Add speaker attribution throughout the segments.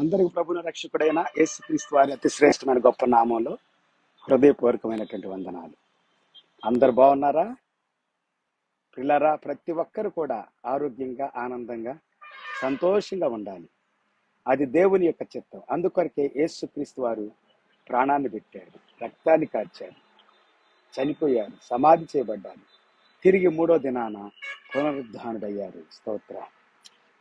Speaker 1: అందరికి ప్రభుని రక్షకుడైన యేసుక్రీస్తు వారి అతి శ్రేష్టమైన గొప్ప నామంలో హృదయపూర్వకమైనటువంటి వందనాలు. అందరు బాగున్నారా? పిల్లరా, ప్రతి ఒక్కరు కూడా ఆరోగ్యంగా, ఆనందంగా, సంతోషంగా ఉండాలి. అది దేవుని యొక్క చిత్తం. అందుకొరకే యేసుక్రీస్తు వారు ప్రాణాన్ని పెట్టాడు, రక్తాన్ని కార్చాడు, చనిపోయారు, సమాధి చేయబడ్డారు, తిరిగి 3వ దినాన పునరుద్ధానుడయ్యారు. స్తోత్రం.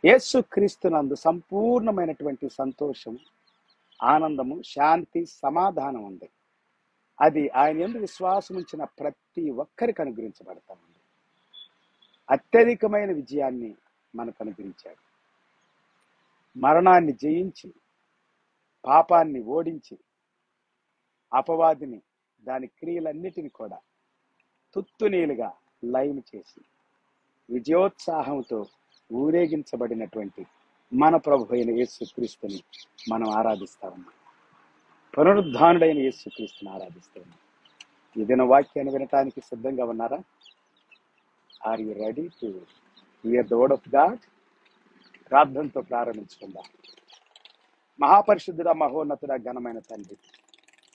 Speaker 1: యేసుక్రీస్తునందు సంపూర్ణమైనటువంటి సంతోషం, ఆనందము, శాంతి, సమాధానం ఉంది. అది ఆయన యందు విశ్వాసం ఉంచిన ప్రతి ఒక్కరికి అనుగ్రహించబడతా ఉంది. అత్యధికమైన విజయాన్ని మనకు అనుగ్రహించాడు. మరణాన్ని జయించి, పాపాన్ని ఓడించి, అపవాదిని, దాని క్రియలన్నిటిని కూడా తుత్తునీలుగా లయం చేసి విజయోత్సాహంతో ఊరేగించబడినటువంటి మన ప్రభు అయిన యేసుక్రీస్తుని మనం ఆరాధిస్తా ఉన్నాం. పునరుద్ధానుడైన యేసుక్రీస్తుని ఆరాధిస్తూ ఉన్నాం. ఈ దిన వాక్యాన్ని వినటానికి సిద్ధంగా ఉన్నారా? Are you ready to hear the word of God? ప్రార్థనతో ప్రారంభించుకుందాం. మహాపరిశుద్ధుడ, మహోన్నతుడ, ఘనమైన తండ్రి,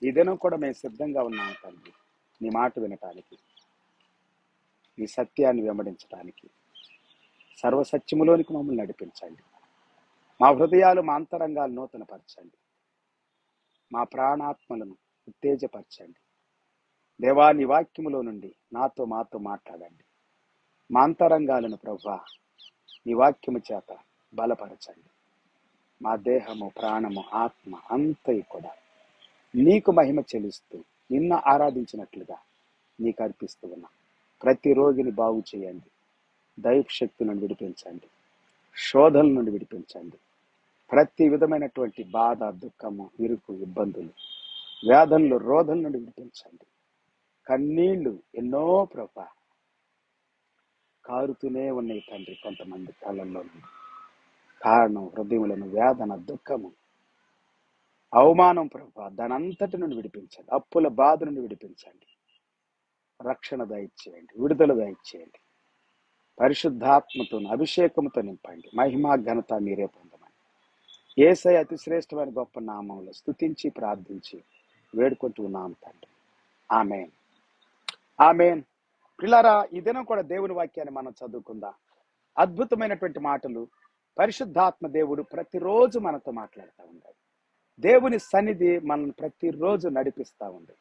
Speaker 1: ఈ దినం కూడా మేము సిద్ధంగా ఉన్నాము తండ్రి, నీ మాట వినటానికి, నీ సత్యాన్ని వెంబడించడానికి. సర్వసత్యములోనికి మమ్మల్ని నడిపించండి. మా హృదయాలు, మా అంతరంగాలు నూతనపరచండి. మా ప్రాణాత్మలను ఉత్తేజపరచండి. దేవా, నీ వాక్యములో నుండి మాతో మాట్లాడండి. మా అంతరంగాలను ప్రభువా నీ వాక్యము చేత బలపరచండి. మా దేహము, ప్రాణము, ఆత్మ అంతయు కూడా నీకు మహిమ చెల్లిస్తూ నిన్న ఆరాధించినట్లుగా నీకు అర్పిస్తూ ఉన్నాం. ప్రతి రోగిని బాగు చేయండి. దైవశక్తి నుండి విడిపించండి. శోధల నుండి విడిపించండి. ప్రతి విధమైనటువంటి బాధ, దుఃఖము, ఇరుకు, ఇబ్బందులు, వ్యాధులు, రోధల నుండి విడిపించండి. కన్నీళ్లు ఎన్నో ప్రభా కారుతూనే ఉన్నాయి తండ్రి కొంతమంది కళ్ళల్లో నుండి. కారణం హృదయములను వేదన, దుఃఖము, అవమానం ప్రభా, దానంతటి నుండి విడిపించండి. అప్పుల బాధ నుండి విడిపించండి. రక్షణ దయచేయండి, విడుదల దయచేయండి. పరిశుద్ధాత్మతో, అభిషేకంతో నింపండి. మహిమా ఘనత మీరే పొందమని యేసయ్య అతి శ్రేష్టమైన గొప్ప నామంలో స్తుతించి ప్రార్థించి వేడుకుంటూ ఉన్నాం తండ్రి. ఆమేన్, ఆమేన్. పిల్లరా, ఈ దినం కూడా దేవుని వాక్యాన్ని మనం చదువుకుందాం. అద్భుతమైనటువంటి మాటలు పరిశుద్ధాత్మ దేవుడు ప్రతిరోజు మనతో మాట్లాడుతూ ఉన్నాడు. దేవుని సన్నిధి మనల్ని ప్రతిరోజు నడిపిస్తూ ఉంది.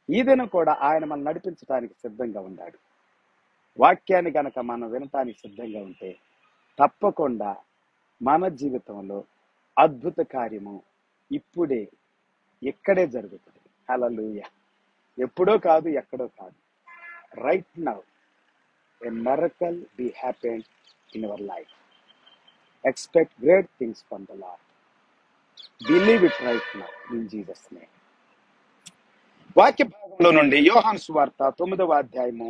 Speaker 1: ఈ దినం కూడా ఆయన మనం నడిపించడానికి సిద్ధంగా ఉన్నాడు. వాక్యాన్ని గనక మనం వినటానికి సిద్ధంగా ఉంటే తప్పకుండా మన జీవితంలో అద్భుత కార్యము ఇప్పుడే, ఇక్కడే జరుగుతుంది. హల్లెలూయా. ఎప్పుడో కాదు, ఎక్కడో కాదు, right now a miracle be happened in your life. Expect great things from the Lord. Believe it right now in Jesus' name. వాక్య భాగంలో నుండి యోహాను సువార్త 9వ అధ్యాయము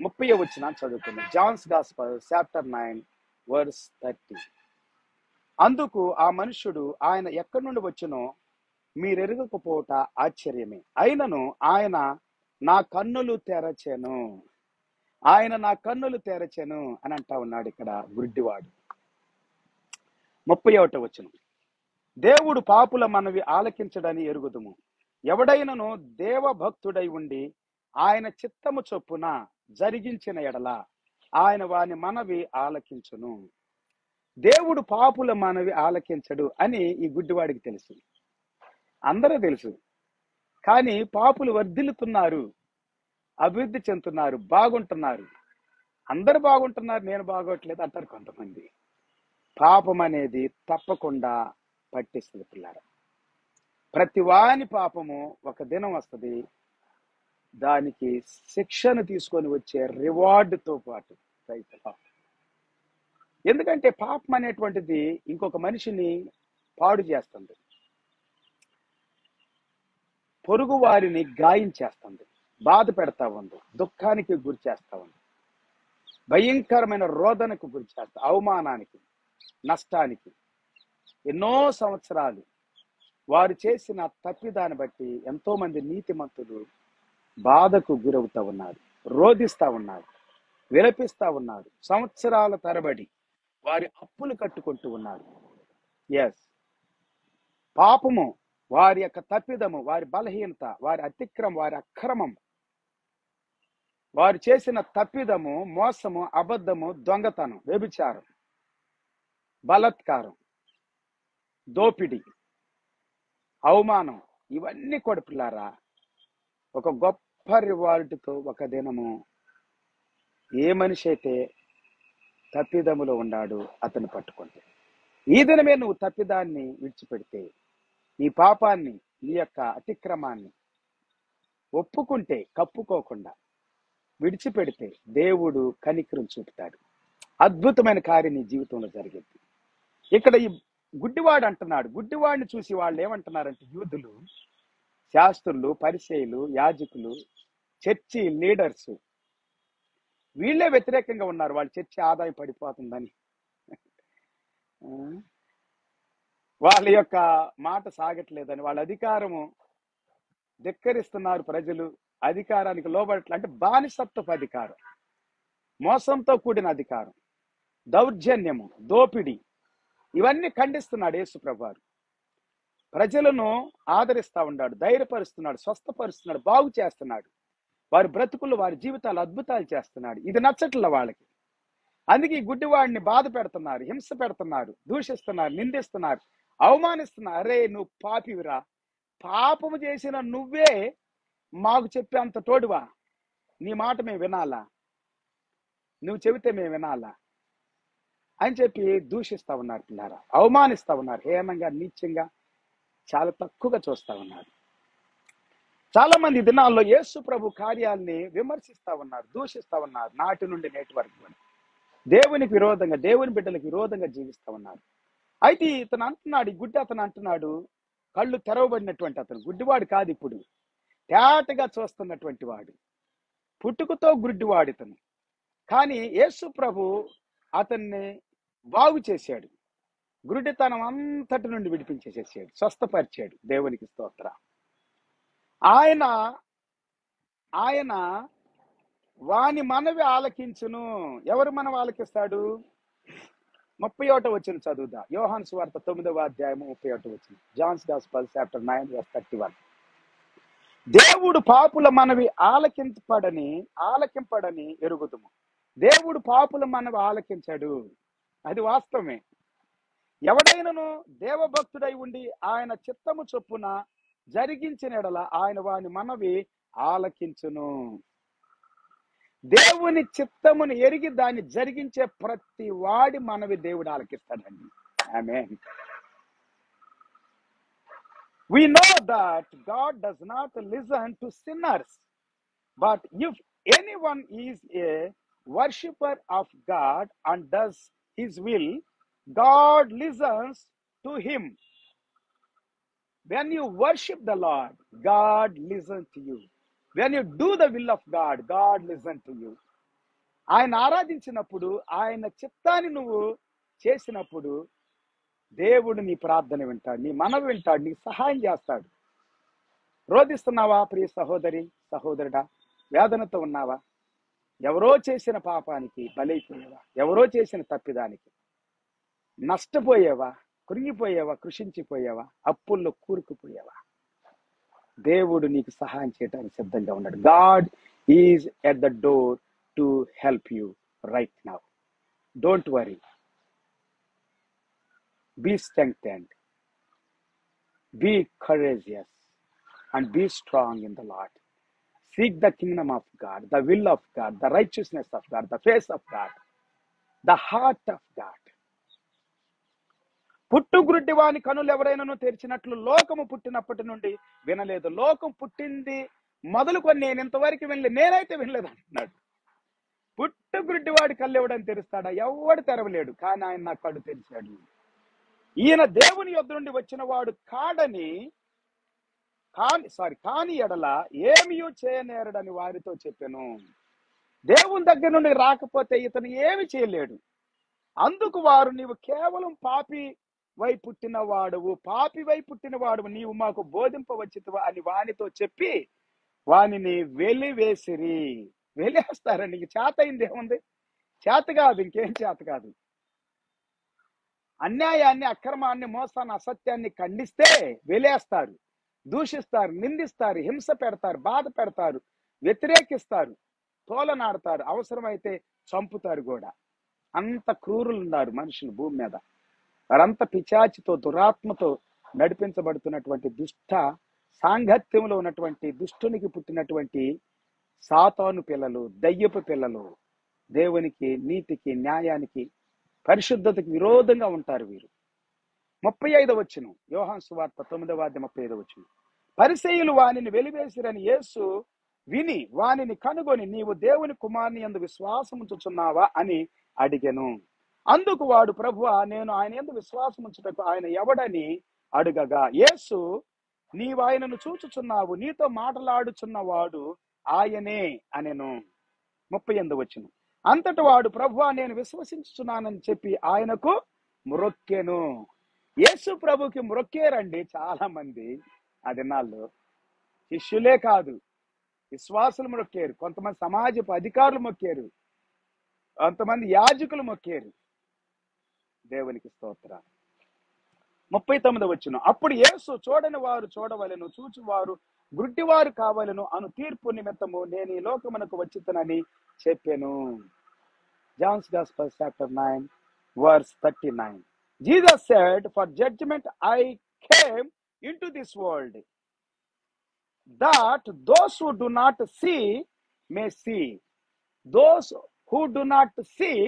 Speaker 1: 30వ వచనం చదువుకుందాం. John's gospel chapter 9 verse 30. అందుకు ఆ మనుష్యుడు, ఆయన ఎక్కడి నుండి వచ్చునో మీరెరుగకపోవట ఆశ్చర్యమే. అయినను ఆయన నా కన్నులు తెరచెను, ఆయన నా కన్నులు తెరచెను అని అంటా ఉన్నాడు ఇక్కడ గుడ్డివాడు. 31వ వచనం. దేవుడు పాపుల మనవి ఆలకించడని ఎరుగుదుము. ఎవడైనను దేవభక్తుడై ఉండి ఆయన చిత్తము చొప్పున జరిగించిన ఎడల ఆయన వాని మనవి ఆలకించును. దేవుడు పాపుల మనవి ఆలకించడు అని ఈ గుడ్డివాడికి తెలుసు, అందరూ తెలుసు. కానీ పాపులు వర్ధిల్లుతున్నారు, అభివృద్ధి చెందుతున్నారు, బాగుంటున్నారు. అందరు బాగుంటున్నారు, నేను బాగోట్లేదు అంటారు కొంతమంది. పాపం అనేది తప్పకుండా పట్టిస్తుంది పిల్లారా. ప్రతి వాని పాపము ఒక దినం వస్తుంది. దానికి శిక్షను తీసుకొని వచ్చే రివార్డుతో పాటు రైతుల. ఎందుకంటే పాపం అనేటువంటిది ఇంకొక మనిషిని పాడు చేస్తుంది, పొరుగు వారిని గాయించేస్తుంది, బాధ పెడతా ఉంది, దుఃఖానికి గురి చేస్తా ఉంది, భయంకరమైన రోదనకు గురి చేస్తా, అవమానానికి, నష్టానికి. ఎన్నో సంవత్సరాలు వారు చేసిన తప్పిదాన్ని బట్టి ఎంతో మంది నీతిమంతులు బాధకు గురవుతా ఉన్నారు, రోధిస్తా ఉన్నారు, విలపిస్తా ఉన్నారు. సంవత్సరాల తరబడి వారి అప్పులు కట్టుకుంటూ ఉన్నారు. ఎస్, పాపము, వారి యొక్క తప్పిదము, వారి బలహీనత, వారి అతిక్రమం, వారి అక్రమం, వారు చేసిన తప్పిదము, మోసము, అబద్ధము, దొంగతనం, వ్యభిచారం, బలత్కారం, దోపిడి, అవమానం, ఇవన్నీ కూడా పిల్లారా ఒక గొప్ప రివాల్ట్తో ఒక దినము ఏ మనిషి అయితే తప్పిదములో ఉన్నాడు అతను పట్టుకుంటే, ఈ దినమే నువ్వు తప్పిదాన్ని విడిచిపెడితే, నీ పాపాన్ని, నీ యొక్క అతిక్రమాన్ని ఒప్పుకుంటే, కప్పుకోకుండా విడిచిపెడితే దేవుడు కనికరం చూపుతాడు. అద్భుతమైన కార్యం నీ జీవితంలో జరిగింది. ఇక్కడ ఈ గుడ్డివాడు అంటున్నాడు. గుడ్డివాడిని చూసి వాళ్ళు ఏమంటున్నారంటే, యూదులు, శాస్త్రులు, పరిసయ్యులు, యాజకులు, చర్చి లీడర్స్ వీళ్ళే వ్యతిరేకంగా ఉన్నారు. వాళ్ళ చర్చి ఆదాయం పడిపోతుందని, వాళ్ళ యొక్క మాట సాగట్లేదని, వాళ్ళ అధికారము ధిక్కరిస్తున్నారు. ప్రజలు అధికారానికి లోబడట్లే, అంటే బానిసత్వపు అధికారం, మోసంతో కూడిన అధికారం, దౌర్జన్యము, దోపిడి, ఇవన్నీ ఖండిస్తున్నాడు యేసు ప్రభువారు. ప్రజలను ఆదరిస్తా ఉన్నాడు, ధైర్యపరుస్తున్నాడు, స్వస్థపరుస్తున్నాడు, బాగు చేస్తున్నాడు. వారి బ్రతుకులు, వారి జీవితాలు అద్భుతాలు చేస్తున్నాడు. ఇది నచ్చట్ల వాళ్ళకి. అందుకే ఈ గుడ్డివాడిని బాధ పెడుతున్నారు, హింస పెడుతున్నారు, దూషిస్తున్నారు, నిందిస్తున్నారు, అవమానిస్తున్నారు. అరే నువ్వు పాపివిరా, పాపము చేసిన నువ్వే మాకు చెప్పే అంత తోడువా? నీ మాట మేము వినాలా? నువ్వు చెబితే మేము వినాలా అని చెప్పి దూషిస్తా ఉన్నారు పిల్లారా, అవమానిస్తా ఉన్నారు, హేమంగా, నీచంగా, చాలా తక్కువగా చూస్తా ఉన్నారు. చాలా మంది దినాల్లో యేసు ప్రభు కార్యాలని విమర్శిస్తా ఉన్నారు, దూషిస్తా ఉన్నారు. నాటి నుండి నేటి వరకు దేవునికి విరోధంగా, దేవుని బిడ్డలకు విరోధంగా జీవిస్తా ఉన్నారు. అయితే ఇతను అంటున్నాడు, ఈ గుడ్డి అతను అంటున్నాడు, కళ్ళు తెరవబడినటువంటి అతను గుడ్డివాడు కాదు, ఇప్పుడు తేటగా చూస్తున్నటువంటి వాడు, పుట్టుకతో గుడ్డివాడు ఇతను. కానీ యేసు ప్రభు అతన్ని బాగు చేశాడు, గుడ్డితనం అంతటి నుండి విడిపించేసేసాడు, స్వస్థపరిచాడు. దేవునికి స్తోత్రం. ఆయన ఆయన వాని మనవి ఆలకించును. ఎవరు మనవి ఆలకిస్తాడు? 31వ వచనం చదువుదా, యోహాను సువార్త 9వ అధ్యాయము 31వ వచనం. Johne's gospel chapter 9:31. దేవుడు పాపుల మనవి ఆలకింపడని ఎరుగుదుము. దేవుడు పాపుల మనవి ఆలకించాడు, అది వాస్తవమే. ఎవడైనను దేవభక్తుడై ఉండి ఆయన చిత్తము చొప్పున జరిగించిన ఎడల ఆయన వాని మనవి ఆలకించును. దేవుని చిత్తమును ఎరిగి దాన్ని జరిగించే ప్రతి వాడి మనవి దేవుడు ఆలకిస్తాడండి. ఆమేన్. We know that God does not listen to sinners, but if anyone is a worshipper of God and does his will, God listens to him. When you worship the Lord, God listens to you. When you do the will of God, God listens to you. ఆయన ఆరాధించినప్పుడు, ఆయన చిత్తాన్ని నువ్వు చేసినప్పుడు దేవుడు నీ ప్రార్థన వింటాడు, నీ మనవి వింటాడు, నీకు సహాయం చేస్తాడు. రోధిస్తున్నావా ప్రియ సహోదరి, సహోదరుడా? వేదనతో ఉన్నావా? ఎవరో చేసిన పాపానికి బలైపోయావా? ఎవరో చేసిన తప్పిదానికి నష్టపోయావా? కృంగిపోయావా? కృషించిపోయావా? అప్పుల్లో కూరుకుపోయావా? దేవుడు నీకు సహాయం చేయడానికి సిద్ధంగా ఉన్నాడు. God is at the door to help you right now. Don't worry, be strengthened, be courageous, and be strong in the Lord. Seek the kingdom of God, the will of God, the righteousness of God, the face of God, the heart of God. పుట్టుగురుడ్డి వాని కనులు ఎవరైనాను తెరిచినట్లు లోకము పుట్టినప్పటి నుండి వినలేదు. లోకం పుట్టింది మొదలుకొని నేను ఇంతవరకు వినలేదు, నేనైతే వినలేదు అంటున్నాడు. పుట్టుగురుడ్డి వాడి కళ్ళు ఎవడని తెరుస్తాడా? ఎవడు తెరవలేడు, కానీ ఆయన నా కళ్ళు తెరిచాడు. ఈయన దేవుని యొద్ద నుండి వచ్చిన వాడు కాని ఎడల ఏమీ చేయనేరడని వారితో చెప్పాను. దేవుని దగ్గర నుండి రాకపోతే ఇతను ఏమి చేయలేడు. అందుకు వారు, నీవు కేవలం పాపి వై పుట్టినవాడు నీవు మాకు బోధింపవచ్చితివా అని వానితో చెప్పి వానిని వెలివేసిరి. వెలివేస్తారండి. ఇంక చేత అయింది ఏముంది? చేత కాదు, ఇంకేం చేత కాదు. అన్యాయాన్ని, అక్రమాన్ని, మోసాన్ని, అసత్యాన్ని ఖండిస్తే వెలేస్తారు, దూషిస్తారు, నిందిస్తారు, హింస పెడతారు, బాధ పెడతారు, వ్యతిరేకిస్తారు, తోలనాడతారు, అవసరమైతే చంపుతారు కూడా. అంత క్రూరులు ఉన్నారు మనుషులు భూమి మీద. వారంతా పిచాచితో, దురాత్మతో నడిపించబడుతున్నటువంటి దుష్ట సాంగత్యంలో ఉన్నటువంటి దుష్టునికి పుట్టినటువంటి సాతాను పిల్లలు, దయ్యపు పిల్లలు. దేవునికి, నీతికి, న్యాయానికి, పరిశుద్ధతకి విరోధంగా ఉంటారు వీరు. 35వ వచనం, యోహాను సువార్త 9:35 వచనం. పరిసయ్యులు వానిని వెలివేసిరని యేసు విని వానిని కనుగొని, నీవు దేవుని కుమారుని యందు విశ్వాసం ఉంచుచున్నావా అని అడిగెను. అందుకు వాడు, ప్రభువా, నేను ఆయన యందు విశ్వాసం ఉంచుటకు ఆయన ఎవడని అడుగగా, యేసు, నీవు ఆయనను చూచుచున్నావు, నీతో మాట్లాడుచున్నవాడు ఆయనే అనెను. 38వ వచనం. అంతటి వాడు, ప్రభువా, నేను విశ్వసించుచున్నానని చెప్పి ఆయనకు మ్రొక్కెను. యేసు ప్రభుకి మ్రొక్కేరండి చాలా మంది. ఆ దినాల్లో శిష్యులే కాదు, విశ్వాసులు మొక్కారు, కొంతమంది సమాజపు అధికారులు మొక్కారు, కొంతమంది యాజకులు మొక్కారు. దేవునికి స్తోత్రం. 39వ వచనం. అప్పుడు యేసు, చూడని వారు చూడవలెను, చూచువారు గుడ్డివారు కావలెను అను తీర్పు నిమిత్తము నేను ఈ లోకమునకు వచ్చితనని చెప్పెను. Johne's gospel chapter 9 verse 39. Jesus said, for judgment I came into this world, that those who do not see may see, those who do not see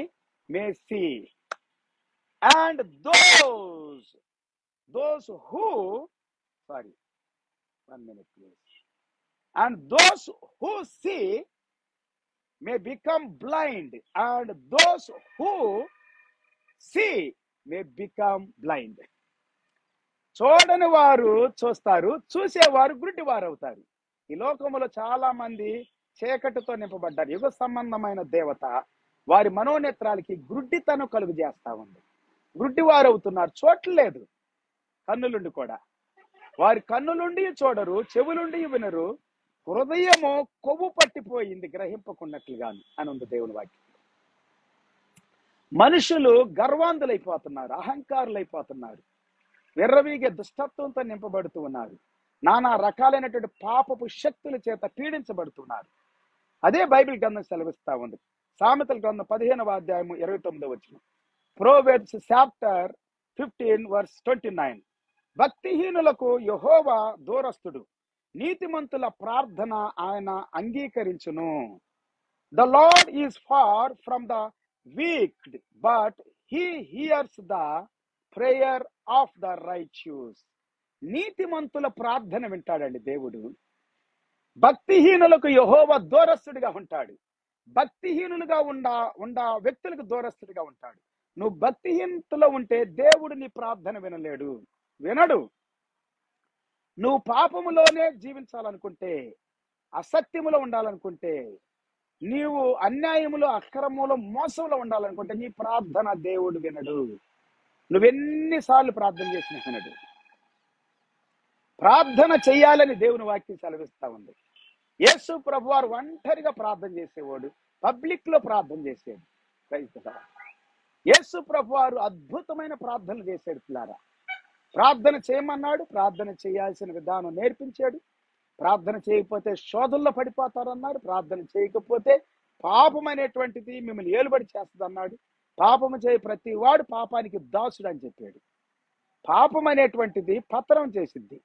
Speaker 1: may see, and those who, sorry, 1 minute please, and those who see may become blind, and those who see may become blind. చూడని వారు చూస్తారు, చూసేవారు గుడ్డి వారు అవుతారు. ఈ లోకంలో చాలా మంది చీకటితో నింపబడ్డారు. యుగ సంబంధమైన దేవత వారి మనోనేత్రాలకి గుడ్డితనం కలుగు చేస్తా ఉంది. గుడ్డి వారు అవుతున్నారు, చూడలేదు. కన్నులుండి కూడా వారి కన్నులుండి చూడరు, చెవులుండి వినరు, హృదయము కొవ్వు పట్టిపోయింది గ్రహింపకున్నట్లుగా అని ఉంది దేవుని వాక్యం. మనుషులు గర్వాంధులైపోతున్నారు, అహంకారులైపోతున్నారు, విర్రవీగే దుష్టత్వంతో నింపబడుతూ ఉన్నారు, నానా రకాలైనటువంటి పాపపు శక్తుల చేత పీడించబడుతున్నారు. అదే బైబిల్ గ్రంథం సెలవిస్తా ఉంది. సామెతల గ్రంథం 15వ అధ్యాయము 29వ వచనం. ప్రోవెర్బ్స్ చాప్టర్ 15 verse 29. భక్తిహీనులకు యెహోవా దూరస్తుడు, నీతిమంతుల ప్రార్థన ఆయన అంగీకరించును. The Lord is far from the weak, but he hears the prayer of the righteous. నీతిమంతుల ప్రార్థన వింటాడండి దేవుడు. భక్తిహీనులకు యెహోవా దూరస్తుడిగా ఉంటాడు. భక్తిహీనులుగా ఉండా వ్యక్తులకు దూరస్తుడిగా ఉంటాడు. నువ్వు భక్తిహీనతలో ఉంటే దేవుడు నీ ప్రార్థన వినడు. నువ్వు పాపములోనే జీవించాలనుకుంటే, అసత్యములో ఉండాలనుకుంటే, నీవు అన్యాయములో, అక్రమంలో, మోసంలో ఉండాలనుకుంటే నీ ప్రార్థన దేవుడు వినడు. నువ్వెన్నిసార్లు ప్రార్థన చేసినా వినడు. ప్రార్థన చెయ్యాలని దేవుని వాక్యం సెలవిస్తా ఉంది. యేసు ప్రభువారు ఒంటరిగా ప్రార్థన చేసేవాడు, పబ్లిక్ లో ప్రార్థన చేసేది. యేసు ప్రభువారు అద్భుతమైన ప్రార్థనలు చేశాడు పిల్లారా. ప్రార్థన చేయమన్నాడు, ప్రార్థన చేయాల్సిన విధానం నేర్పించాడు. ప్రార్థన చేయకపోతే శోధనలో పడిపోతారన్నాడు. ప్రార్థన చేయకపోతే పాపం అనేటువంటిది మిమ్మల్ని ఏలుబడి చేస్తుంది అన్నాడు. పాపము చేయ ప్రతి వాడు పాపానికి దాసుడు అని చెప్పాడు. పాపం అనేటువంటిది పతనం చేసింది.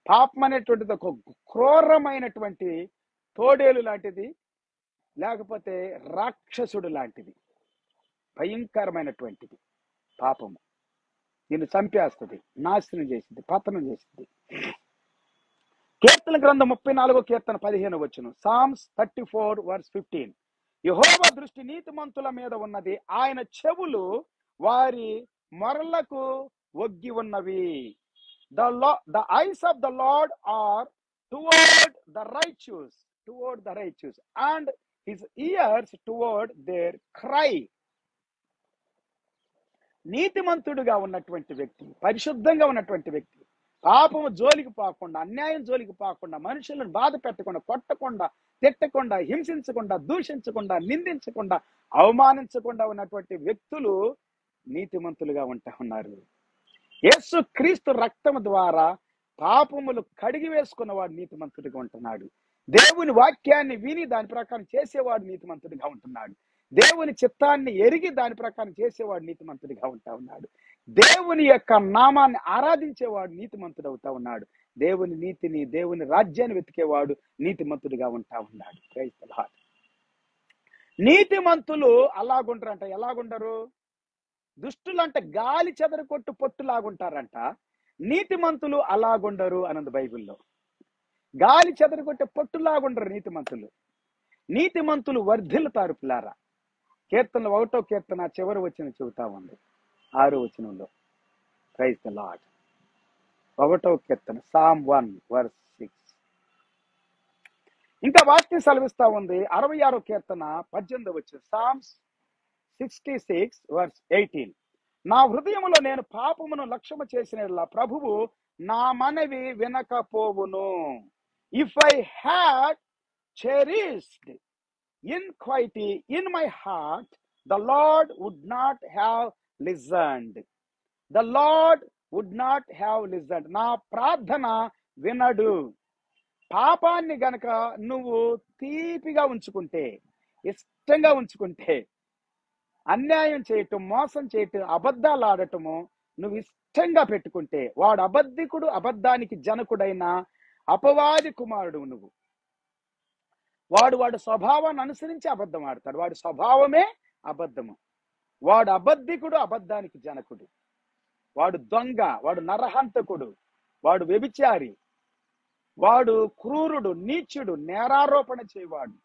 Speaker 1: పాపం అనేటువంటిది ఒక క్రూరమైనటువంటి తోడేలు లాంటిది, లేకపోతే రాక్షసుడు లాంటిది, భయంకరమైనటువంటిది. పాపము నిన్ను చంపేస్తుంది, నాశనం చేసింది, పతనం చేసింది. కీర్తన గ్రంథం 34వ కీర్తన 15వ వచనం. Psalms 34 verse 15. యెహోవా దృష్టి నీతిమంతుల మీద ఉన్నది, ఆయన చెవులు వారి మొరలకు ఒగ్గి ఉన్నవి. The eyes of the Lord are toward the righteous, and his ears toward their cry. నీతిమంతుడుగా ఉన్నటువంటి వ్యక్తి, పరిశుద్ధంగా ఉన్నటువంటి వ్యక్తి, పాపము జోలికి పోకుండా, అన్యాయం జోలికి పోకుండా, మనుషులను బాధ పెట్టకుండా, కొట్టకుండా, తిట్టకుండా, హింసించకుండా, దూషించకుండా, నిందించకుండా, అవమానించకుండా ఉన్నటువంటి వ్యక్తులు నీతిమంతులుగా ఉంటా ఉన్నారు. యేసు క్రీస్తు రక్తము ద్వారా పాపములు కడిగి వేసుకున్నవాడు నీతిమంతుడిగా ఉంటున్నాడు. దేవుని వాక్యాన్ని విని దాని ప్రకారం చేసేవాడు నీతిమంతుడిగా ఉంటున్నాడు. దేవుని చిత్తాన్ని ఎరిగి దాని ప్రకారం చేసేవాడు నీతిమంతుడిగా ఉంటా ఉన్నాడు. దేవుని యొక్క నామాన్ని ఆరాధించేవాడు నీతిమంతుడు అవుతా ఉన్నాడు. దేవుని నీతిని, దేవుని రాజ్యాన్ని వెతికేవాడు నీతిమంతుడిగా ఉంటా ఉన్నాడు. Praise the Lord. నీతిమంతులు అలాగుంటారంట. ఎలాగుంటారు? దుష్టులంట గాలి చెదరకొట్టు పొట్టులాగుంటారంట. నీతిమంతులు అలాగుండరు అన్నది బైబిల్లో. గాలి చెదరకొట్టే పొట్టులాగుండరు నీతిమంతులు. నీతిమంతులు వర్ధిల్లుతారు పిల్లారా. కీర్తనలు 1వ కీర్తన చివరి వచనం చెబుతా ఉంది, 6వ వచనంలో. Praise the Lord. 1వ కీర్తన Psalm 1:6. ఇంకా వాక్యం సెలవిస్తా ఉంది 66వ కీర్తన 18వ వచనం. Psalms 66:18. నా హృదయములో నేను పాపమును లక్ష్యము చేసిన ప్రభువు నా మనవి వినకపోవును. If I had cherished iniquity in my heart, the Lord would not have listened. The Lord would not have listened. నా ప్రార్థన వినడు. పాపాన్ని గనక నువ్వు తీపిగా ఉంచుకుంటే, ఇష్టంగా ఉంచుకుంటే, అన్యాయం చేయటం, మోసం చేయటం, అబద్ధాలు ఆడటము నువ్వు ఇష్టంగా పెట్టుకుంటే, వాడు అబద్ధికుడు, అబద్ధానికి జనకుడైన అపవాది కుమారుడు నువ్వు. వాడు స్వభావాన్ని అనుసరించి అబద్ధం ఆడతాడు. వాడి స్వభావమే అబద్ధము. వాడు అబద్ధికుడు, అబద్ధానికి జనకుడు. వాడు దొంగ, వాడు నరహంతకుడు, వాడు వ్యభిచారి, వాడు క్రూరుడు, నీచుడు, నేరారోపణ చేయవాడు.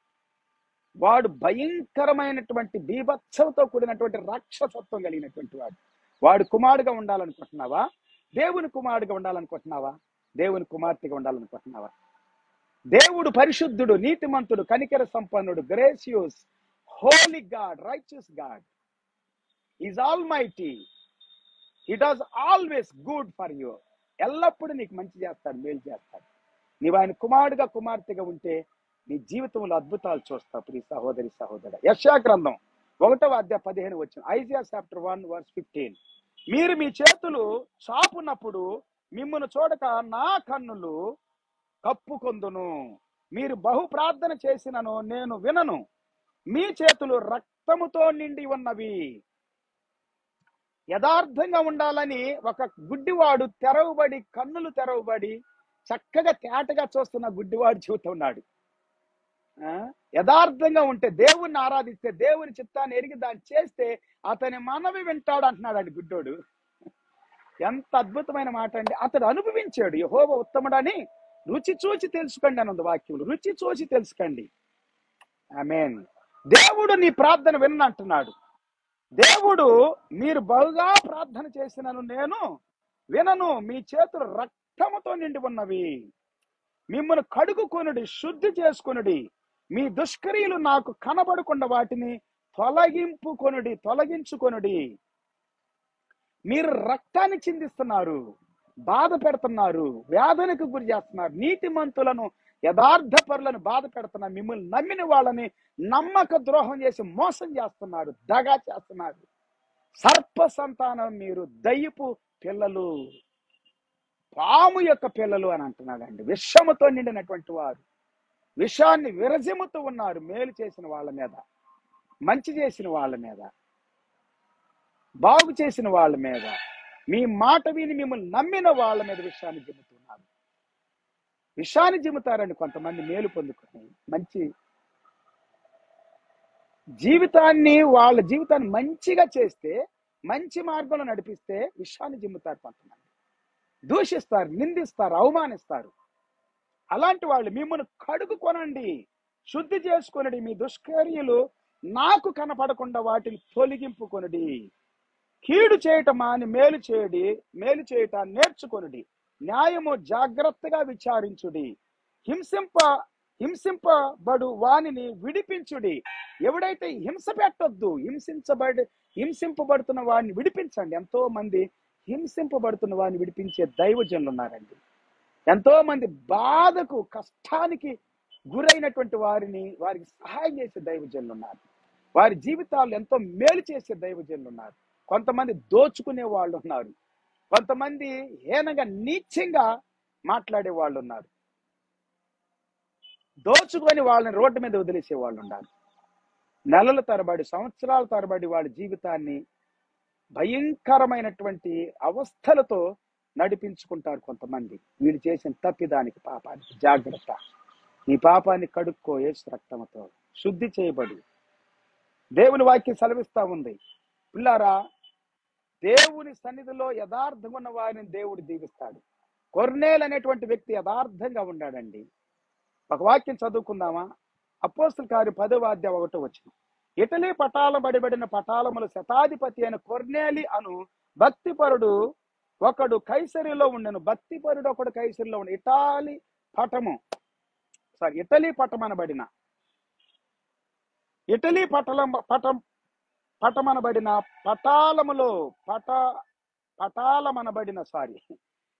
Speaker 1: వాడు భయంకరమైనటువంటి బీభత్సంతో కూడినటువంటి రాక్షసత్వం కలిగినటువంటి వాడు. వాడు కుమారుడుగా ఉండాలనుకుంటున్నావా? దేవుని కుమారుడుగా ఉండాలనుకుంటున్నావా? దేవుని కుమార్తెగా ఉండాలనుకుంటున్నావా? దేవుడు పరిశుద్ధుడు, నీతిమంతుడు, కనికర సంపన్నుడు, gracious, Holi God, righteous God. Is almighty. He does always good for you. ఎల్లప్పుడూ నీకు మంచి చేస్తాడు, మేలు చేస్తాడు. నీవు ఆయన కుమారుడుగా, కుమార్తెగా ఉంటే నీ జీవితంలో అద్భుతాలు చూస్తావు. ప్రియ సహోదరి, సహోదర. యెషయా గ్రంథం 1వ అధ్యాయం 15 వచనం. Isaiah chapter 1:15. మీరు మీ చేతులు చాపునప్పుడు మిమ్మును చూడక నా కన్నులు కప్పుకొందును. మీరు బహు ప్రార్థన చేసినను నేను వినను. మీ చేతులు రక్తముతో నిండి ఉన్నవి. యథార్థంగా ఉండాలని ఒక గుడ్డివాడు తెరవబడి, కన్నులు తెరవబడి చక్కగా తేటగా చూస్తున్న గుడ్డివాడు చెబుతున్నాడు. యథార్థంగా ఉంటే, దేవుణ్ణి ఆరాధిస్తే, దేవుని చిత్తాన్ని ఎరిగి దాన్ని చేస్తే అతని మనవి వింటాడు అంటున్నాడు అండి గుడ్డోడు. ఎంత అద్భుతమైన మాట అండి. అతడు అనుభవించాడు. యెహోవా ఉత్తముడని రుచి చూచి తెలుసుకోండి అని ఉంది వాక్యంలో. రుచి చూచి తెలుసుకోండి. ఆమేన్. దేవుడు నీ ప్రార్థన వినంటున్నాడు. దేవుడు మీరు బహుగా ప్రార్థన చేసినను నేను వినను. మీ చేతులు రక్తముతో నిండి ఉన్నవి. మిమ్మల్ని కడుగుకొనుడి, శుద్ధి చేసుకొనుడి. మీ దుష్క్రియలు నాకు కనబడకుండా వాటిని తొలగించుకొనుడి. మీరు రక్తాన్ని చిందిస్తున్నారు, బాధ పెడుతున్నారు, వ్యాధులకు గురి చేస్తున్నారు. నీతిమంతులను, యథార్థ పరులను బాధ పెడుతున్నారు. మిమ్మల్ని నమ్మిన వాళ్ళని నమ్మక ద్రోహం చేసి మోసం చేస్తున్నారు, దగా చేస్తున్నారు. సర్ప సంతానం మీరు, దయ్యపు పిల్లలు, పాము యొక్క పిల్లలు అని అంటున్నాడండి. విషముతో నిండినటువంటి వారు, విషాన్ని విరజిమ్ముతూ ఉన్నారు. మేలు చేసిన వాళ్ళ మీద, మంచి చేసిన వాళ్ళ మీద, బాగు చేసిన వాళ్ళ మీద, మీ మాట విని మిమ్మల్ని నమ్మిన వాళ్ళ మీద విషాన్ని జిమ్ముతున్నారు. విషాన్ని జిమ్ముతారని కొంతమంది మేలు పొందుకొని మంచి జీవితాన్ని, వాళ్ళ జీవితాన్ని మంచిగా చేస్తే, మంచి మార్గంలో నడిపిస్తే విషాన్ని జిమ్ముతారు. కొంతమంది దూషిస్తారు, నిందిస్తారు, అవమానిస్తారు. అలాంటి వాళ్ళు మిమ్మల్ని కడుగుకొనండి, శుద్ధి చేసుకొనడి. మీ దుష్కార్యలు నాకు కనపడకుండా వాటిని తొలగింపుకొనడి. కీడు చేయటం మాని మేలు చేయుట నేర్చుకొనుడి. న్యాయము జాగ్రత్తగా విచారించుడి. హింసింపబడు వానిని విడిపించుడి. ఎవడైతే హింస పెట్టొద్దు, హింసింపబడుతున్న వాడిని విడిపించండి. ఎంతో మంది హింసింపబడుతున్న వారిని విడిపించే దైవజనులు ఉన్నారండి. ఎంతో మంది బాధకు, కష్టానికి గురైనటువంటి వారికి సహాయం చేసే దైవజనులు ఉన్నారు. వారి జీవితాలు ఎంతో మేలు చేసే దైవజనులు ఉన్నారు. కొంతమంది దోచుకునే వాళ్ళు ఉన్నారు, కొంతమంది హీనంగా నీచంగా మాట్లాడే వాళ్ళు ఉన్నారు, దోచుకొని వాళ్ళని రోడ్డు మీద వదిలేసే వాళ్ళు ఉన్నారు. నెలల తరబడి, సంవత్సరాల తరబడి వాళ్ళ జీవితాన్ని భయంకరమైనటువంటి అవస్థలతో నడిపించుకుంటారు కొంతమంది. వీళ్ళు చేసిన తప్పిదానికి, పాపానికి. జాగ్రత్త, నీ పాపాన్ని కడుక్కో యేసు రక్తముతో, శుద్ధి చేయబడి. దేవుని వాక్యం సెలవిస్తా ఉంది, పిల్లారా, దేవుని సన్నిధిలో యథార్థంగా ఉన్న వారిని దేవుడు దీవిస్తాడు. కొర్నేలు అనేటువంటి వ్యక్తి యథార్థంగా ఉన్నాడండి. ఒక వాక్యం చదువుకుందామా? అపోస్తల కార్యం 10వ అధ్యాయం 1వ వచనం. ఇటలీ పటాలబడిబడిన పటాలముల శతాధిపతి అయిన కొర్నేలి అను భక్తిపరుడు ఒకడు కైసరిలో ఉండెను. భక్తిపరుడు ఒకడు కైసరిలో ఉండి ఇటలీ పటమనబడిన పటాలములో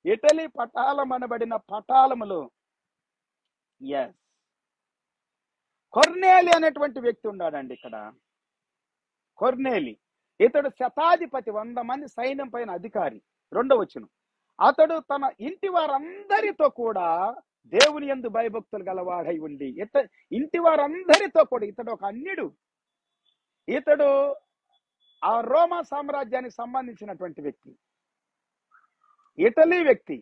Speaker 1: ఇటలీ పటాలమనబడిన పటాలములో ఎస్ కొర్నేలి అనేటువంటి వ్యక్తి ఉన్నాడండి ఇక్కడ. కొర్నేలి ఇతడు శతాధిపతి, 100 మంది సైన్యం పైన అధికారి. 2వ వచనం. అతడు తన ఇంటి వారందరితో కూడా దేవుని యందు భయభక్తులు గలవాడై ఉండి, ఇంటి వారందరితో కూడా, ఇతడు ఒక అన్యుడు, ఇతడు ఆ రోమా సామ్రాజ్యానికి సంబంధించినటువంటి వ్యక్తి, ఇటలీ వ్యక్తి.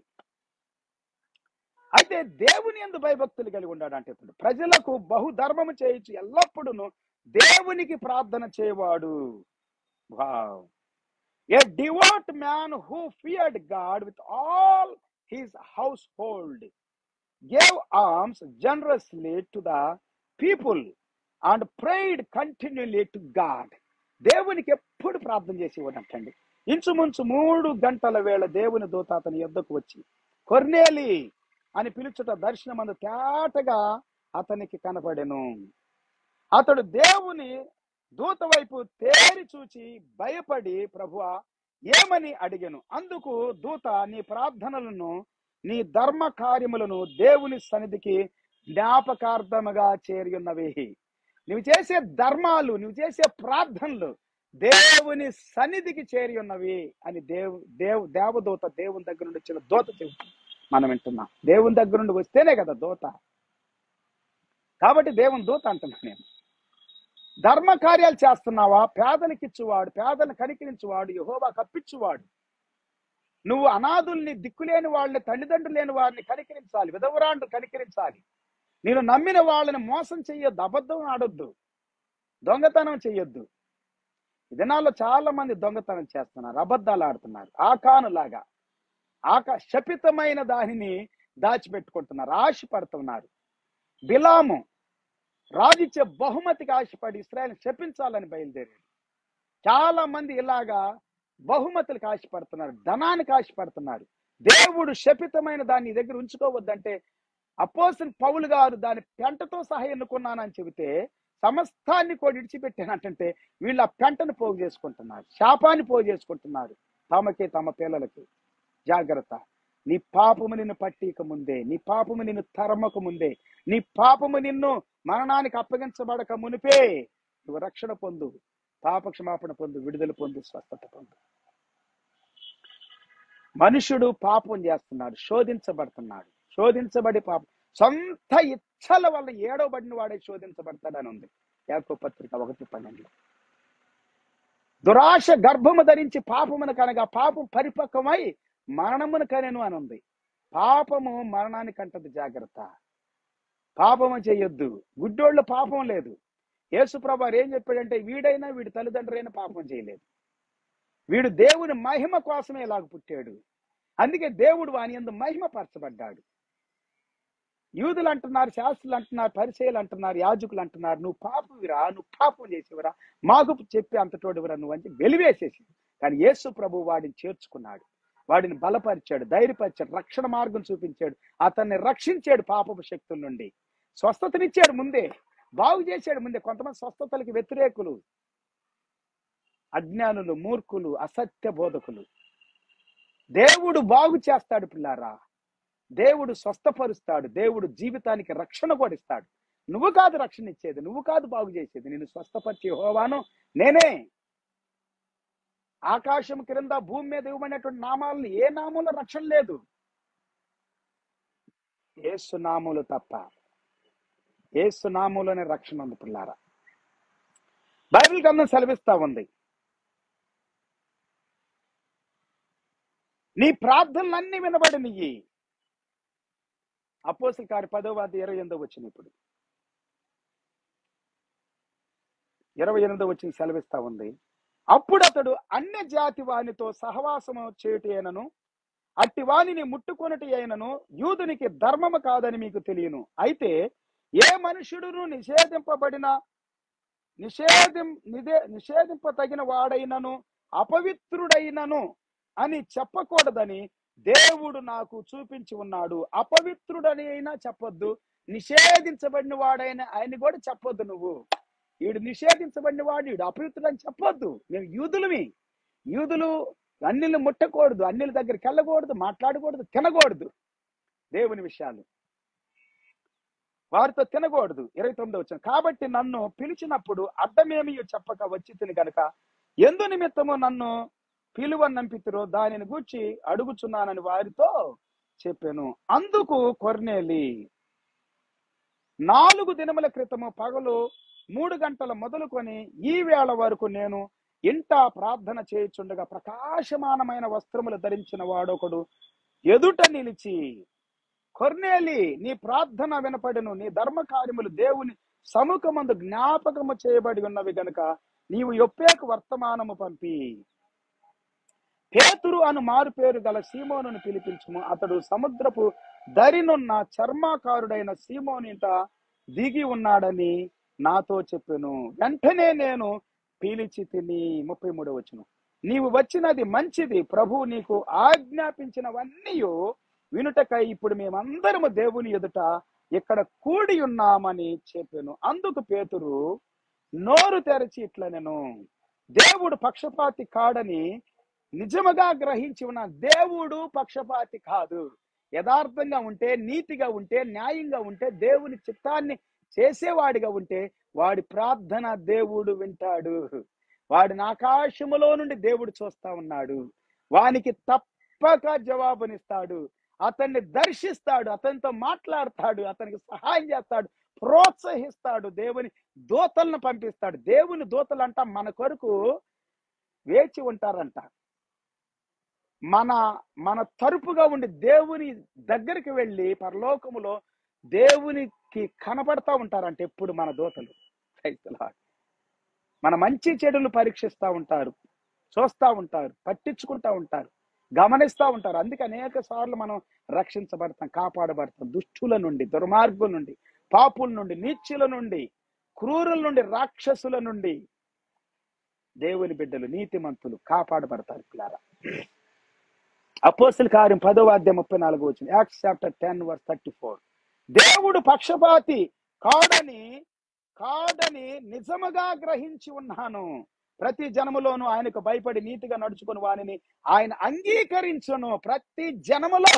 Speaker 1: అయితే దేవుని యందు భయభక్తులు కలిగి ఉన్నాడు. అంటే ఇప్పుడు ప్రజలకు బహుధర్మము చేయొచ్చు, ఎల్లప్పుడూ దేవునికి ప్రార్థన చేయవాడు. Wow! A devout man who feared God with all his household, gave alms generously to the people and prayed continually to God. దేవునికి ఎప్పుడు ప్రార్థన చేసేవాడంటండి. ఇంచుమించు 3 గంటల వేళ దేవుని దూత అతని యొద్దకు వచ్చి కొర్నేలి అని పిలుచుట దర్శనమందు తేటగా అతనికి కనపడెను. అతడు దేవుని దూత వైపు తేరి చూచి భయపడి, ప్రభువా ఏమని అడిగెను. అందుకు దూత, నీ ప్రార్థనలను, నీ ధర్మ కార్యములను దేవుని సన్నిధికి జ్ఞాపకార్థముగా చేరి ఉన్నవి. నువ్వు చేసే ధర్మాలు, నువ్వు చేసే ప్రార్థనలు దేవుని సన్నిధికి చేరి ఉన్నవి అని దేవదూత, దేవుని దగ్గర నుండి వచ్చిన దూత చెబుతుంది. మనం వింటున్నాం. దేవుని దగ్గర నుండి వస్తేనే కదా దూత. కాబట్టి దేవుని దూత అంటున్నాను నేను. ధర్మ కార్యాలు చేస్తున్నావా? పేదలకు ఇచ్చువాడు, పేదలను కనికరించువాడు, యెహోవా కప్పించువాడు. నువ్వు అనాథుల్ని, దిక్కులేని వాళ్ళని, తల్లిదండ్రులు లేని వారిని కనికరించాలి, విధవరాండ్రు కనికరించాలి. నేను నమ్మిన వాళ్ళని మోసం చెయ్యొద్దు, అబద్ధం ఆడొద్దు, దొంగతనం చెయ్యొద్దు. ఈ దినాల్లో చాలా మంది దొంగతనం చేస్తున్నారు, అబద్ధాలు ఆడుతున్నారు. ఆకానులాగా శపితమైన దానిని దాచిపెట్టుకుంటున్నారు, ఆశపడుతున్నారు. బిలాము రాజిచ్చే బహుమతికి ఆశపడి ఇశ్రాయేలును శపించాలని బయలుదేరాడు. చాలా మంది ఇలాగా బహుమతులకు ఆశపడుతున్నారు, ధనానికి ఆశపడుతున్నారు. దేవుడు శపితమైన దాన్ని దగ్గర ఉంచుకోవద్దంటే, అపోస్తలుడు పౌలు గారు దాని పెంటతో సహా ఎన్నుకున్నానని చెబితే సమస్తాన్ని కూడా విడిచిపెట్టానంటే వీళ్ళు ఆ పెంటను పోగు చేసుకుంటున్నారు, శాపాన్ని పోగు చేసుకుంటున్నారు తమకి, తమ పిల్లలకి. జాగ్రత్త. నీ పాపము నిన్ను పట్టిక ముందే, నీ పాపము నిన్ను తరమక ముందే, నీ పాపము నిన్ను మరణానికి అప్పగించబడక మునిపే నువ్వు రక్షణ పొందు, పాపక్షమాపణ పొందు, విడుదల పొందు, స్వస్థత పొందు. మనుషుడు పాపం చేస్తున్నాడు, శోధించబడుతున్నాడు. శోధించబడి పాపం సొంత ఇచ్చల వల్ల ఏడవబడిన వాడే శోధించబడతాడని ఉంది యాకోబు పత్రిక 1:12. దురాశ గర్భము ధరించి పాపమును కనగా పాపం పరిపక్వమై మరణమును కనెను అని ఉంది. పాపము మరణానికి అంటది. జాగ్రత్త. పాపము చేయొద్దు. గుడ్డోళ్ళ పాపం లేదు. యేసుప్రభువు ఏం చెప్పాడంటే, వీడైనా వీడి తల్లిదండ్రులైనా పాపం చేయలేదు. వీడు దేవుని మహిమ కోసమే ఇలాగ పుట్టాడు. అందుకే దేవుడు వాని యందు మహిమ పరచబడ్డాడు. యూదులు అంటున్నారు, శాస్త్రులు అంటున్నారు, పరిసయ్యులు అంటున్నారు, యాజకులు అంటున్నారు, నువ్వు పాపవిరా, నువ్వు పాపం చేసేవరా, మాకు చెప్పి అంతటోడివరా నువ్వు అని వెలివేసేసి. కానీ యేసు ప్రభు వాడిని చేర్చుకున్నాడు, వాడిని బలపరిచాడు, ధైర్యపరిచాడు, రక్షణ మార్గం చూపించాడు, అతన్ని రక్షించాడు పాపపు శక్తుల నుండి, స్వస్థతనిచ్చాడు ముందే, బాగు చేశాడు ముందే. కొంతమంది స్వస్థతలకి వ్యతిరేకులు, అజ్ఞానులు, మూర్ఖులు, అసత్య బోధకులు. దేవుడు బాగు చేస్తాడు పిల్లారా, దేవుడు స్వస్థపరుస్తాడు, దేవుడు జీవితానికి రక్షణ కూడా ఇస్తాడు. నువ్వు కాదు రక్షణ ఇచ్చేది, నువ్వు కాదు బాగు చేసేది, నేను స్వస్థపరిచే యెహోవాను నేనే. ఆకాశం క్రింద భూమి మీద ఇవ్వబడినటువంటి నామాలను ఏ నామంలో రక్షణ లేదు, యేసు నామములు తప్ప. యేసు నామములోనే రక్షణ ఉంది పిల్లారా. బైబిల్ గ్రంథం సెలవిస్తా ఉంది, నీ ప్రార్థనలన్నీ వినబడినయి. అపోస్తలుల కార్యం 10:28 వచ్చిన ఇప్పుడు 28 వచ్చిన సెలవిస్తా ఉంది, అప్పుడు అతడు అన్య జాతి వానితో సహవాసము చేయుట అయినను అట్టి వానిని ముట్టుకొనుట అయినను యూదునికి ధర్మము కాదని మీకు తెలియను. అయితే ఏ మనుషుడును నిషేధింపతగిన వాడైనను అపవిత్రుడైనను అని చెప్పకూడదని దేవుడు నాకు చూపించి ఉన్నాడు. అపవిత్రుడని అయినా చెప్పొద్దు, నిషేధించబడిన వాడైనా ఆయన కూడా చెప్పొద్దు. నువ్వు వీడు నిషేధించబడిన వాడు, వీడు అపవిత్రుడని చెప్పొద్దు. మేము యూదులు అన్నిల్ని ముట్టకూడదు, అన్నిల దగ్గరికి వెళ్ళకూడదు, మాట్లాడకూడదు, తినకూడదు. దేవుని విషయాలు వారితో తినకూడదు. 29 వచ్చిన, కాబట్టి నన్ను పిలిచినప్పుడు అడ్డమేమి చెప్పక వచ్చి తిని గనుక ఎందు నిమిత్తము నన్ను పిలువనంపితురో దానిని గూర్చి అడుగుచున్నానని వారితో చెప్పాను. అందుకు కొర్నేలి, 4 దినముల క్రితము పగలు 3 గంటల మొదలుకొని ఈ వేళ వరకు నేను ఇంట ప్రార్థన చేయుచుండగా ప్రకాశమానమైన వస్త్రములు ధరించిన వాడొకడు ఎదుట నిలిచి, కొర్నేలి, నీ ప్రార్థన వినపడెను, నీ ధర్మ కార్యములు దేవుని సముఖమందు జ్ఞాపకము చేయబడి ఉన్నవి గనుక నీవు యొప్పేకు వర్తమానము పంపి పేతురు అను మారు పేరు గల సీమోనును పిలిపించుము. అతడు సముద్రపు దరినున్న చర్మాకారుడైన సీమోనింట దిగి ఉన్నాడని నాతో చెప్పెను. వెంటనే నేను పిలిచి తిని. 33 వచనం, నీవు వచ్చినది మంచిది, ప్రభువు నీకు ఆజ్ఞాపించినవన్నీ వినుటకై ఇప్పుడు మేమందరము దేవుని ఎదుట ఇక్కడ కూడి ఉన్నామని చెప్పాను. అందుకు పేతురు నోరు తెరచి ఇట్లనెను, దేవుడు పక్షపాతి కాడని నిజముగా గ్రహించి ఉన్న. దేవుడు పక్షపాతి కాదు. యథార్థంగా ఉంటే, నీతిగా ఉంటే, న్యాయంగా ఉంటే, దేవుని చిత్తాన్ని చేసేవాడిగా ఉంటే వాడి ప్రార్థన దేవుడు వింటాడు. వాడిని ఆకాశములో నుండి దేవుడు చూస్తా ఉన్నాడు. వానికి తప్పక జవాబునిస్తాడు. అతన్ని దర్శిస్తాడు, అతనితో మాట్లాడతాడు, అతనికి సహాయం చేస్తాడు, ప్రోత్సహిస్తాడు, దేవుని దూతలను పంపిస్తాడు. దేవుని దూతలంట మన కొరకు వేచి ఉంటారంట. మన తరపుగా ఉండి దేవుని దగ్గరికి వెళ్ళి పరలోకములో దేవునికి కనపడతా ఉంటారంట ఎప్పుడు మన దూతలు. మన మంచి చెడులు పరీక్షిస్తూ ఉంటారు, చూస్తూ ఉంటారు, పట్టించుకుంటూ ఉంటారు, గమనిస్తూ ఉంటారు. అందుకే అనేక సార్లు మనం రక్షించబడతాం, కాపాడబడతాం. దుష్టుల నుండి, దుర్మార్గుల నుండి, పాపుల నుండి, నీచుల నుండి, క్రూరుల నుండి, రాక్షసుల నుండి దేవుని బిడ్డలు, నీతిమంతులు కాపాడబడతారు పిల్లారా. అపోస్తలుల కార్యం 10:34 వచ్చిన, యాక్ట్స్ చాప్టర్ 10:34, దేవుడు పక్షపాతి కాడని నిజముగా గ్రహించి ఉన్నాను. ప్రతి జనములోను ఆయనకు భయపడి నీతిగా నడుచుకుని వానిని ఆయన అంగీకరించును. ప్రతి జనములో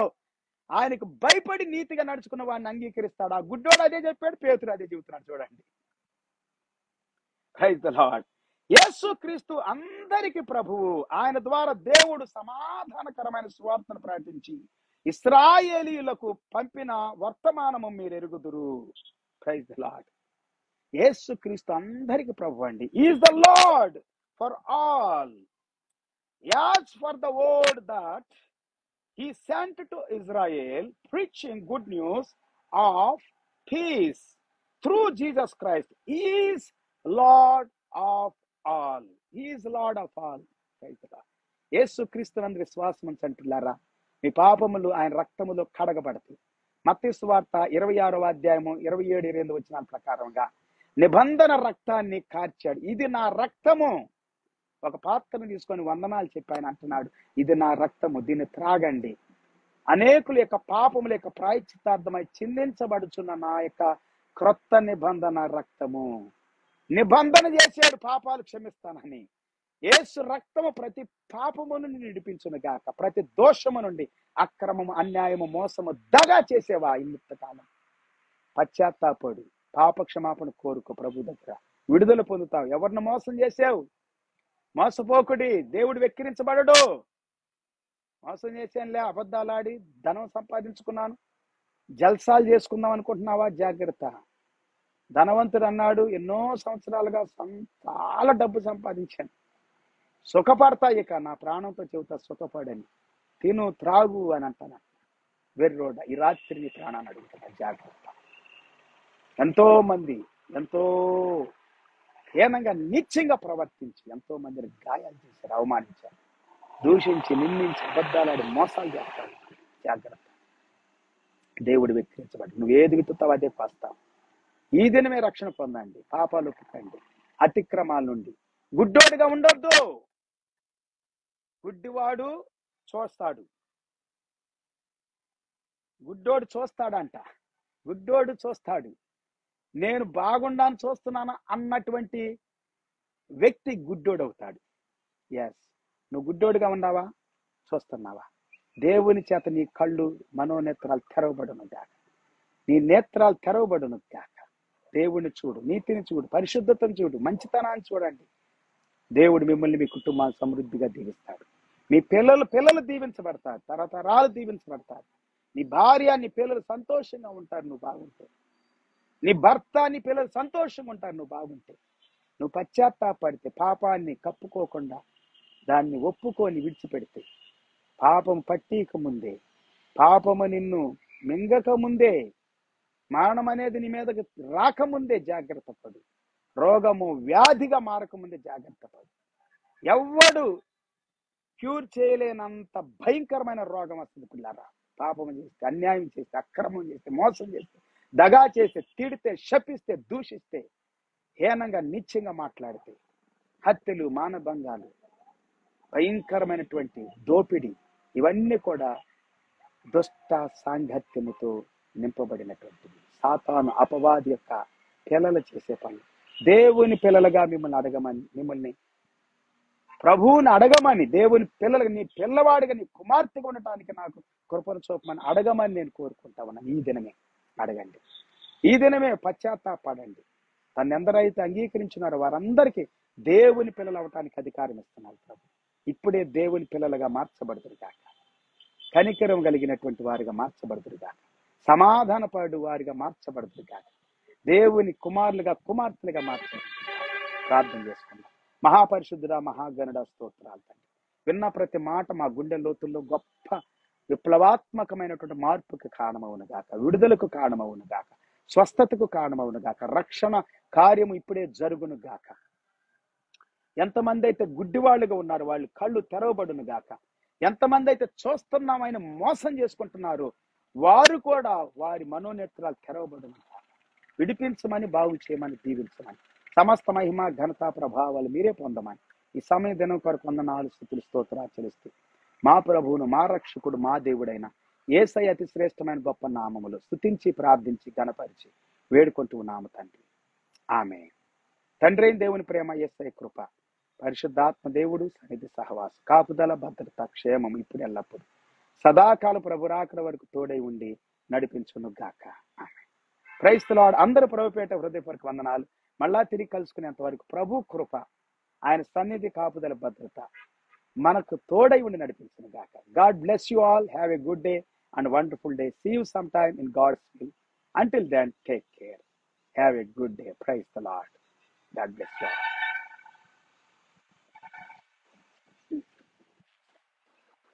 Speaker 1: ఆయనకు భయపడి నీతిగా నడుచుకున్న వాడిని అంగీకరిస్తాడు. ఆ గుడ్డోడు అదే చెప్పాడు, పేతురు అదే చెబుతున్నాడు. చూడండి, ప్రైజ్ ది లార్డ్. యేసు క్రీస్తు అందరికి ప్రభువు. ఆయన ద్వారా దేవుడు సమాధానకరమైన సువార్తను ప్రకటించి ఇశ్రాయేలీయులకు పంపిన వర్తమానము మీరు ఎరుగుదురు. Praise the Lord. యేసు క్రీస్తు అందరికి ప్రభు అండి. Is the Lord for all. As for the word that he sent to Israel, preaching good news of peace through Jesus Christ. He is Lord of all. He is Lord of all. యేసు క్రీస్తునందు విశ్వాసం ఉంచంటున్నారా, మీ పాపములు ఆయన రక్తములో కడగబడతాయి. మత్తయి సువార్త 26వ అధ్యాయము 27-28 వచనాల ప్రకారంగా నిబంధన రక్తాన్ని కార్చాడు. ఇది నా రక్తము. ఒక పాత్రను తీసుకొని వందనాలు చెప్పి ఆయన అంటున్నాడు, ఇది నా రక్తము, దీన్ని త్రాగండి. అనేకుల యొక్క పాపముల యొక్క ప్రాయశ్చిత్తార్థమై చిందించబడుచున్న నా యొక్క క్రొత్త నిబంధన రక్తము. నిబంధన చేశాడు పాపాలు క్షమిస్తానని. యేసు రక్తము ప్రతి పాపము నుండి విడిపించును గాక. ప్రతి దోషము నుండి, అక్రమము, అన్యాయము, మోసము, దగా చేసేవా ఇంతకాలం పశ్చాత్తాపడు, పాప క్షమాపణ కోరుకో, ప్రభు దగ్గర విడుదల పొందుతావు. ఎవరిని మోసం చేసావు, మోసపోకుడి, దేవుడు వెక్కిరించబడడు. మోసం చేసేనులే, అబద్ధాలాడి ధనం సంపాదించుకున్నాను, జల్సాలు చేసుకుందాం అనుకుంటున్నావా? జాగ్రత్త. ధనవంతుడు అన్నాడు, ఎన్నో సంవత్సరాలుగా చాలా డబ్బు సంపాదించాను, సుఖపడతా, ఇక నా ప్రాణంతో చెబుతా సుఖపడని, తిను త్రాగు అని అంటాను. వెర్రోడ, ఈ రాత్రి నీ ప్రాణాన్ని అడుగుతున్నా, జాగ్రత్త. ఎంతో మంది ఎంతో హీనంగా నీచంగా ప్రవర్తించి ఎంతో మందిని గాయాలు చేశారు, అవమానించారు, దూషించి నిందించి అబద్ధాలాడి మోసాలు చేస్తారు. జాగ్రత్త. దేవుడు వెక్కిరించబడి నువ్వు ఏది విత్తుతావు అదే పాస్తావు. ఈ దినమే రక్షణ పొందండి, పాపాలు ఒప్పుకోండి, అతిక్రమాల నుండి. గుడ్డోడిగా ఉండొద్దు. గుడ్డివాడు చూస్తాడు, గుడ్డోడు చూస్తాడంట. గుడ్డోడు చూస్తాడు. నేను బాగుండాలని చూస్తున్నాను అన్నటువంటి వ్యక్తి గుడ్డోడు అవుతాడు. ఎస్, నువ్వు గుడ్డోడుగా ఉన్నావా? చూస్తున్నావా? దేవుని చేత నీ కళ్ళు మనోనేత్రాలు తెరవబడును గాక, నీ నేత్రాలు తెరవబడును గాక. దేవుని చూడు, నీతిని చూడు, పరిశుద్ధతను చూడు, మంచితనాన్ని చూడండి. దేవుడు మిమ్మల్ని మీ కుటుంబాన్ని సమృద్ధిగా దీవిస్తాడు. మీ పిల్లలు దీవించబడతారు, తరతరాలు దీవించబడతారు. నీ భార్య నీ పిల్లలు సంతోషంగా ఉంటారు నువ్వు బాగుంటే. నీ భర్త నీ పిల్లలు సంతోషంగా ఉంటారు నువ్వు బాగుంటే. నువ్వు పశ్చాత్తాపడితే, పాపాన్ని కప్పుకోకుండా దాన్ని ఒప్పుకొని విడిచిపెడితే, పాపం పట్టీక ముందే, పాపము నిన్ను మింగక ముందే, మరణం అనేది నీ మీదకి రాకముందే జాగ్రత్త పడు. రోగము వ్యాధిగా మారకముందే జాగ్రత్త పడు. ఎవ్వడు క్యూర్ చేయలేనంత భయంకరమైన రోగం వస్తుంది పిల్లరా. పాపం చేస్తే, అన్యాయం చేస్తే, అక్రమం చేస్తే, మోసం చేస్తే, దగా చేస్తే, తిడితే, శపిస్తే, దూషిస్తే, హీనంగా నిత్యంగా మాట్లాడితే, హత్యలు, మానభంగాలు, భయంకరమైనటువంటి దోపిడి, ఇవన్నీ కూడా దుష్ట సాంగత్యముతో నింపబడినటువంటిది. సాతాను అపవాది యొక్క పిల్లలు చేసే పనులు. దేవుని పిల్లలుగా మిమ్మల్ని ప్రభువుని అడగమని, దేవుని పిల్లలుగా, నీ పిల్లవాడిగా, నీ కుమార్తెగా ఉండటానికి నాకు కృపను చూపమని అడగమని నేను కోరుకుంటా ఉన్నాను. ఈ దినమే అడగండి, ఈ దినమే పశ్చాత్తాపడండి. తను ఎందరైతే అంగీకరించినారో వారందరికీ దేవుని పిల్లలు అవటానికి అధికారం ఇస్తున్నారు ప్రభు. ఇప్పుడే దేవుని పిల్లలుగా మార్చబడుతురు గాక, కనికరం కలిగినటువంటి వారిగా మార్చబడుతురు గాక, సమాధానపడు వారిగా మార్చబడుతురు గాక, దేవుని కుమారులుగా కుమార్తెలుగా మార్చబడుతురు. ప్రార్థన చేసుకుందాం. మహాపరిశుద్ధుడా, మహాగణుడ, స్తోత్రాలు తండ్రి. విన్న ప్రతి మాట మా గుండె లోతుల్లో గొప్ప విప్లవాత్మకమైనటువంటి మార్పుకి కారణమవును గాక, విడుదలకు కారణమవును గాక, స్వస్థతకు కారణమవును గాక, రక్షణ కార్యము ఇప్పుడే జరుగును గాక. ఎంతమంది అయితే గుడ్డివాళ్ళుగా ఉన్నారు వాళ్ళు కళ్ళు తెరవబడును గాక. ఎంతమంది అయితే చూస్తున్నామైన మోసం చేసుకుంటున్నారు వారు కూడా వారి మనోనేత్రాలు తెరవబడును గాక. విడిపించమని, బాగు చేయమని, దీవించమని, సమస్త మహిమ ఘనత ప్రభావాలు మీరే పొందమని ఈ సమయ దినం కొరకు వందనాలు, స్తుతులు, స్తోత్రాలు చెల్లిస్తూ మా ప్రభువును, మా రక్షకుడు, మా దేవుడైన యేసయ్య అతి శ్రేష్టమైన గొప్ప నామములు స్తుతించి ప్రార్థించి గణపరిచి వేడుకుంటూ ఉన్నాము తండ్రి. ఆమె. తండ్రి అయిన దేవుని ప్రేమ, యేసయ్య కృప, పరిశుద్ధాత్మ దేవుడు సన్నిధి సహవాసం, కాపుదల, భద్రత, క్షేమం ఇప్పుడు ఎల్లప్పుడు సదాకాల ప్రభురాకడ వరకు తోడై ఉండి నడిపించును గాక. ఆమె. Praise the Lord. అందరూ ప్రభుపేట హృదయపూర్వక వందనాలు. మళ్ళా తిరిగి కలుసుకునేంత వరకు ప్రభు కృప, ఆయన సన్నిధి, కాపుదల, భద్రత మనకు తోడై ఉండి నడిపించును గాక. God bless you all. Have a good day and wonderful day. See you some time in God's will. Until then, take care. Have a good day. Praise the Lord. God bless you all.